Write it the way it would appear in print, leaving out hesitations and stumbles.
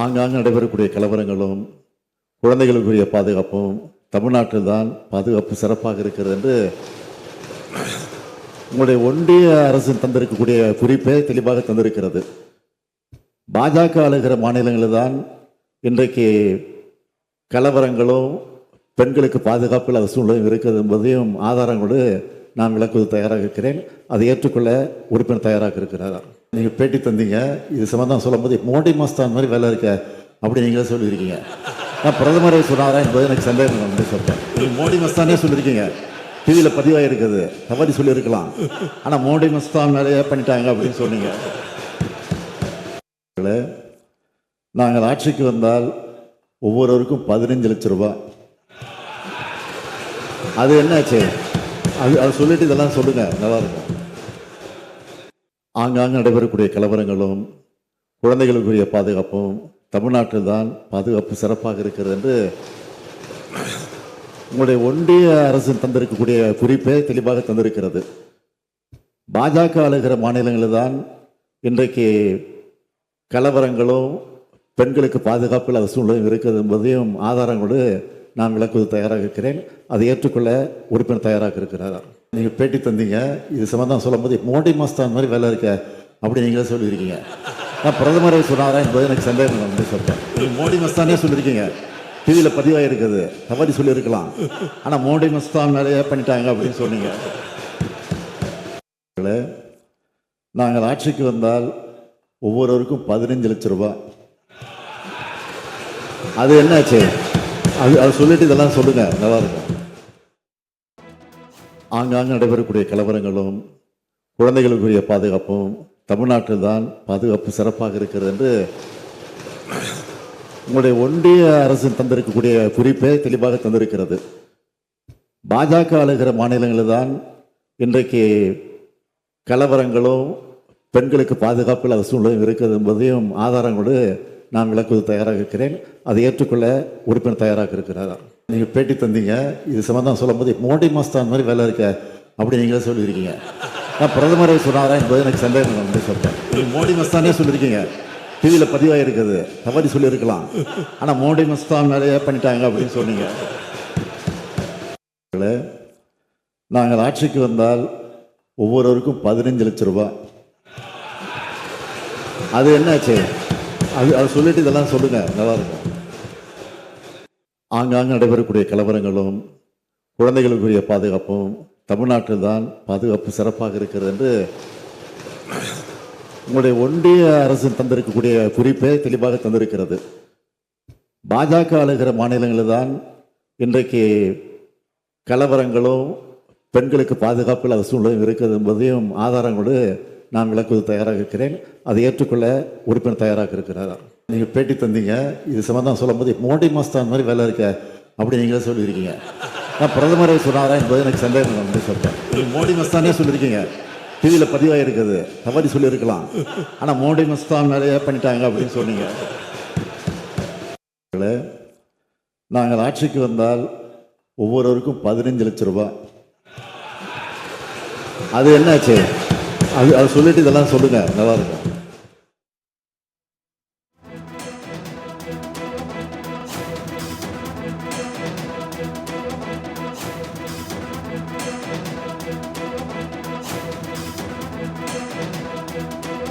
ஆங்காங்கு நடைபெறக்கூடிய கலவரங்களும் குழந்தைகளுக்குரிய பாதுகாப்பும் தமிழ்நாட்டில் தான் பாதுகாப்பு சிறப்பாக இருக்கிறது என்று உங்களுடைய ஒன்றிய அரசு தந்திருக்கக்கூடிய குறிப்பே தெளிவாக தந்திருக்கிறது. பாஜக ஆளுகிற மாநிலங்களில் தான் இன்றைக்கு கலவரங்களும் பெண்களுக்கு பாதுகாப்பு இல்லாத சூழ்நிலை இருக்கிறது என்பதையும் ஆதாரங்களோடு நான் விளக்குவது தயாராக இருக்கிறேன். அதை ஏற்றுக்கொள்ள உறுப்பினர் தயாராக இருக்கிறார். நீங்கள் பேட்டி தந்தீங்க, இது சம்பந்தம் சொல்லும்போது மோடி மஸ்தான் மாதிரி வேலை இருக்க அப்படி நீங்களே சொல்லியிருக்கீங்க. நான் பிரதமரை சொன்னாரா என்பது எனக்கு சந்தேகம் வந்து சொல்கிறேன். நீங்கள் மோடி மஸ்தானே சொல்லியிருக்கீங்க, டிவியில் பதிவாக இருக்குது, தவறி சொல்லியிருக்கலாம். ஆனால் மோடி மஸ்தான் நிறைய பண்ணிட்டாங்க அப்படின்னு சொன்னீங்க. நாங்கள் ஆட்சிக்கு வந்தால் ஒவ்வொருவருக்கும் 15 லட்சம் ரூபாய். அது என்னாச்சு? அது சொல்லிட்டு இதெல்லாம் சொல்லுங்க, நல்லா இருக்கும். ஆங்காங்கு நடைபெறக்கூடிய கலவரங்களும் குழந்தைகளுக்குரிய பாதுகாப்பும் தமிழ்நாட்டில் தான் பாதுகாப்பு சிறப்பாக இருக்கிறது என்று உங்களுடைய ஒன்றிய அரசு தந்திருக்கக்கூடிய குறிப்பே தெளிவாக தந்திருக்கிறது. பாஜக ஆளுகிற மாநிலங்களில் தான் இன்றைக்கு கலவரங்களும் பெண்களுக்கு பாதுகாப்பு இல்லாத சூழ்நிலை இருக்கிறது என்பதையும் ஆதாரங்களோடு நான் விளக்குவது தயாராக இருக்கிறேன். அதை ஏற்றுக்கொள்ள உறுப்பினர் தயாராக இருக்கிறார். நீங்கள் பேட்டி தந்தீங்க, இது சம்பந்தம் சொல்லும்போது மோடி மஸ்தான் மாதிரி வேலை இருக்க அப்படி நீங்களே சொல்லியிருக்கீங்க. நான் பிரதமரை சொன்னாரா என்பது எனக்கு சந்தேகம் வந்து சொல்கிறேன். நீங்கள் மோடி மஸ்தானே சொல்லியிருக்கீங்க, டிவியில் பதிவாக இருக்குது, தவறி சொல்லியிருக்கலாம். ஆனால் மோடி மஸ்தான் நிறைய பண்ணிட்டாங்க அப்படின்னு சொன்னீங்க. நாங்கள் ஆட்சிக்கு வந்தால் ஒவ்வொருவருக்கும் 15 லட்சம் ரூபாய். அது என்னாச்சு? அது சொல்லிட்டு இதெல்லாம் சொல்லுங்க, நல்லா இருக்கும். ஆங்காங்கு நடைபெறக்கூடிய கலவரங்களும் குழந்தைகளுக்குரிய பாதுகாப்பும் தமிழ்நாட்டில் தான் பாதுகாப்பு சிறப்பாக இருக்கிறது என்று உங்களுடைய ஒன்றிய அரசு தந்திருக்கக்கூடிய குறிப்பே தெளிவாக தந்திருக்கிறது. பாஜக ஆளுகிற மாநிலங்களில் தான் இன்றைக்கு கலவரங்களும் பெண்களுக்கு பாதுகாப்பு இல்லாத சூழ்நிலை இருக்கிறது என்பதையும் ஆதாரங்களோடு நான் விளக்குவது தயாராக இருக்கிறேன். அதை ஏற்றுக்கொள்ள உறுப்பினர் தயாராக இருக்கிறார். நீங்கள் பேட்டி தந்தீங்க, இது சம்பந்தம் சொல்லும்போது மோடி மஸ்தான் மாதிரி வேலை இருக்க அப்படி நீங்களே சொல்லியிருக்கீங்க. நான் பிரதமரை சொன்னாரா என்பது எனக்கு சந்தேகம் வந்து சொல்கிறேன். நீங்கள் மோடி மஸ்தானே சொல்லியிருக்கீங்க, டிவியில் பதிவாக இருக்குது, தவறி சொல்லியிருக்கலாம். ஆனால் மோடி மஸ்தான் நிறைய பண்ணிட்டாங்க அப்படின்னு சொன்னீங்க. நாங்கள் ஆட்சிக்கு வந்தால் ஒவ்வொருவருக்கும் 15 லட்சம் ரூபாய். அது என்னாச்சு? அது சொல்லிட்டு இதெல்லாம் சொல்லுங்க, நல்லா இருக்கும். ஆங்காங்கு நடைபெறக்கூடிய கலவரங்களும் குழந்தைகளுக்குரிய பாதுகாப்பும் தமிழ்நாட்டில் தான் பாதுகாப்பு சிறப்பாக இருக்கிறது என்று உங்களுடைய ஒன்றிய அரசு தந்திருக்கக்கூடிய குறிப்பே தெளிவாக தந்திருக்கிறது. பாஜக ஆளுகிற மாநிலங்களில் தான் இன்றைக்கு கலவரங்களும் பெண்களுக்கு பாதுகாப்பு இல்லாத சூழ்நிலை இருக்கிறது என்பதையும் ஆதாரங்களோடு நான் விளக்குவது தயாராக இருக்கிறேன். அதை ஏற்றுக்கொள்ள உறுப்பினர் தயாராக இருக்கிறார். நீங்கள் பேட்டி தந்தீங்க, இது சம்பந்தம் சொல்லும்போது மோடி மஸ்தான் மாதிரி வேலை இருக்க அப்படி நீங்களே சொல்லியிருக்கீங்க. நான் பிரதமரை சொன்னாரா என்பது எனக்கு சந்தேகம் வந்து சொல்கிறேன். நீங்கள் மோடி மஸ்தானே சொல்லியிருக்கீங்க, டிவியில் பதிவாக இருக்குது, தவறி சொல்லியிருக்கலாம். ஆனால் மோடி மஸ்தான் நிறைய பண்ணிட்டாங்க அப்படின்னு சொன்னீங்க. நாங்கள் ஆட்சிக்கு வந்தால் ஒவ்வொருவருக்கும் 15 லட்சம் ரூபாய். அது என்னாச்சு? அது சொல்லிட்டு இதெல்லாம் சொல்லுங்க, நல்லா இருக்கும்.